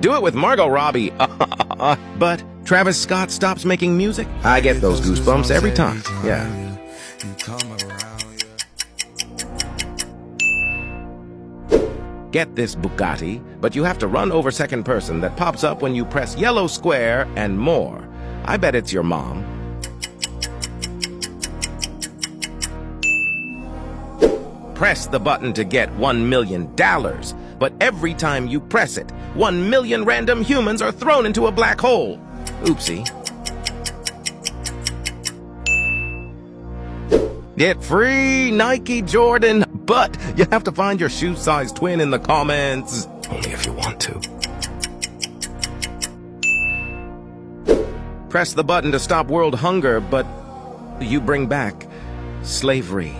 Do it with Margot Robbie. But Travis Scott stops making music? I get those goosebumps every time. Yeah. Get this Bugatti, but you have to run over second person that pops up when you press yellow square and more. I bet it's your mom. Press the button to get $1 million, but every time you press it, 1 million random humans are thrown into a black hole. Oopsie. Get free Nike Jordan, but you have to find your shoe size twin in the comments. Only if you want to. Press the button to stop world hunger, but you bring back slavery.